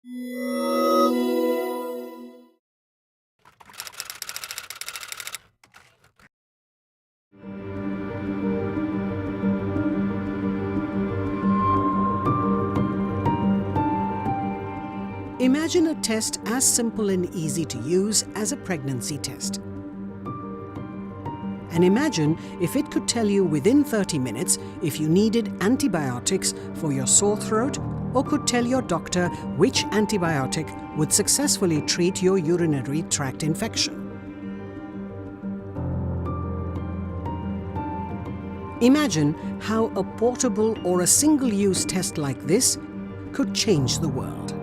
Imagine a test as simple and easy to use as a pregnancy test. And imagine if it could tell you within 30 minutes if you needed antibiotics for your sore throat, or could tell your doctor which antibiotic would successfully treat your urinary tract infection. Imagine how a portable or a single-use test like this could change the world.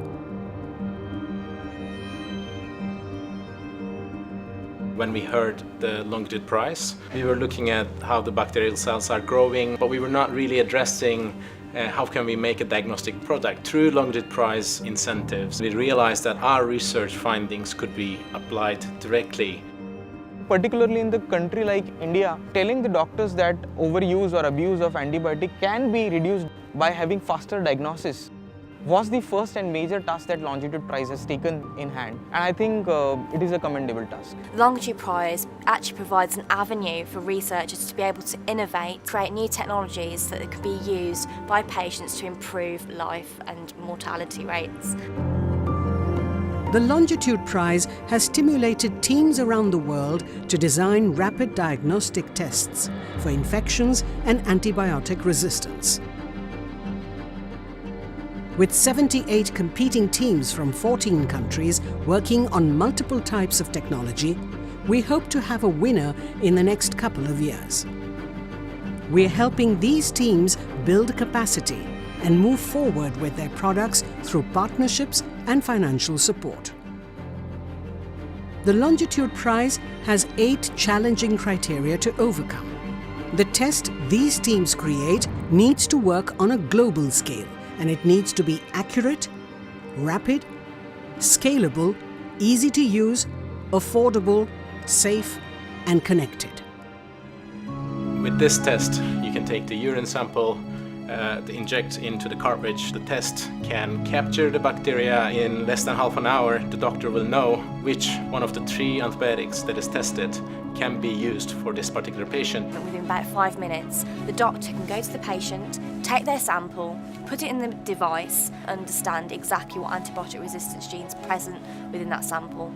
When we heard the Longitude Prize, we were looking at how the bacterial cells are growing, but we were not really addressing how can we make a diagnostic product. Through Longitude Prize incentives, we realized that our research findings could be applied directly. Particularly in the country like India, telling the doctors that overuse or abuse of antibiotic can be reduced by having faster diagnosis was the first and major task that Longitude Prize has taken in hand, and I think it is a commendable task. The Longitude Prize actually provides an avenue for researchers to be able to innovate, create new technologies that could be used by patients to improve life and mortality rates. The Longitude Prize has stimulated teams around the world to design rapid diagnostic tests for infections and antibiotic resistance. With 78 competing teams from 14 countries working on multiple types of technology, we hope to have a winner in the next couple of years. We're helping these teams build capacity and move forward with their products through partnerships and financial support. The Longitude Prize has 8 challenging criteria to overcome. The test these teams create needs to work on a global scale, and it needs to be accurate, rapid, scalable, easy to use, affordable, safe, and connected. With this test, you can take the urine sample, inject into the cartridge. The test can capture the bacteria in less than half an hour. The doctor will know which one of the 3 antibiotics that is tested can be used for this particular patient. Within about 5 minutes, the doctor can go to the patient, take their sample, put it in the device, understand exactly what antibiotic resistance genes are present within that sample.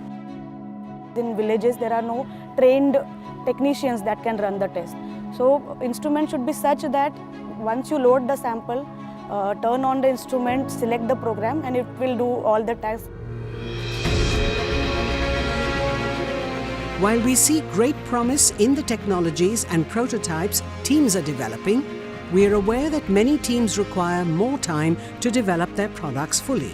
In villages, there are no trained technicians that can run the test. So, instrument should be such that once you load the sample, turn on the instrument, select the program, and it will do all the tasks. While we see great promise in the technologies and prototypes teams are developing, we are aware that many teams require more time to develop their products fully.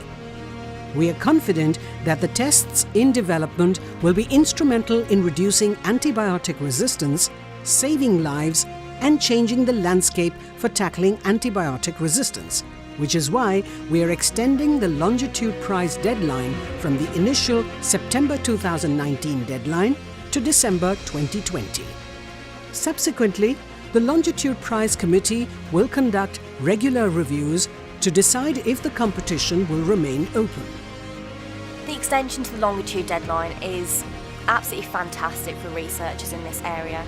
We are confident that the tests in development will be instrumental in reducing antibiotic resistance, saving lives, and changing the landscape for tackling antibiotic resistance, which is why we are extending the Longitude Prize deadline from the initial September 2019 deadline to December 2020. Subsequently, the Longitude Prize Committee will conduct regular reviews to decide if the competition will remain open. The extension to the Longitude deadline is absolutely fantastic for researchers in this area.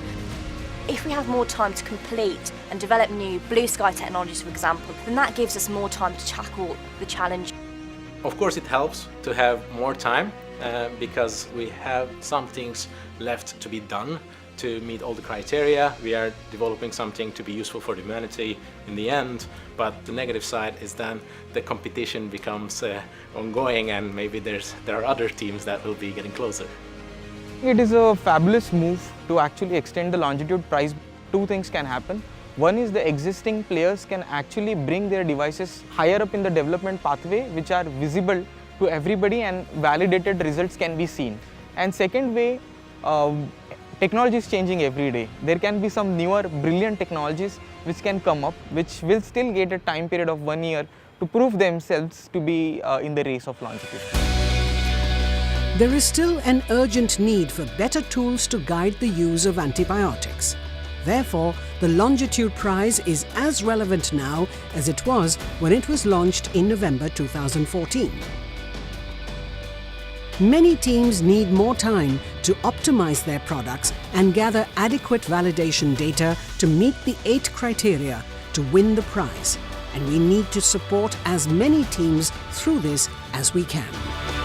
If we have more time to complete and develop new blue sky technologies, for example, then that gives us more time to tackle the challenge. Of course, it helps to have more time because we have some things left to be done to meet all the criteria. We are developing something to be useful for the humanity in the end, but the negative side is then the competition becomes ongoing, and maybe there are other teams that will be getting closer. It is a fabulous move to actually extend the Longitude Prize. 2 things can happen. One is the existing players can actually bring their devices higher up in the development pathway, which are visible to everybody, and validated results can be seen. And second way, technology is changing every day. There can be some newer brilliant technologies which can come up, which will still get a time period of 1 year to prove themselves to be in the race of longitude. There is still an urgent need for better tools to guide the use of antibiotics. Therefore, the Longitude Prize is as relevant now as it was when it was launched in November 2014. Many teams need more time to optimize their products and gather adequate validation data to meet the 8 criteria to win the prize. And we need to support as many teams through this as we can.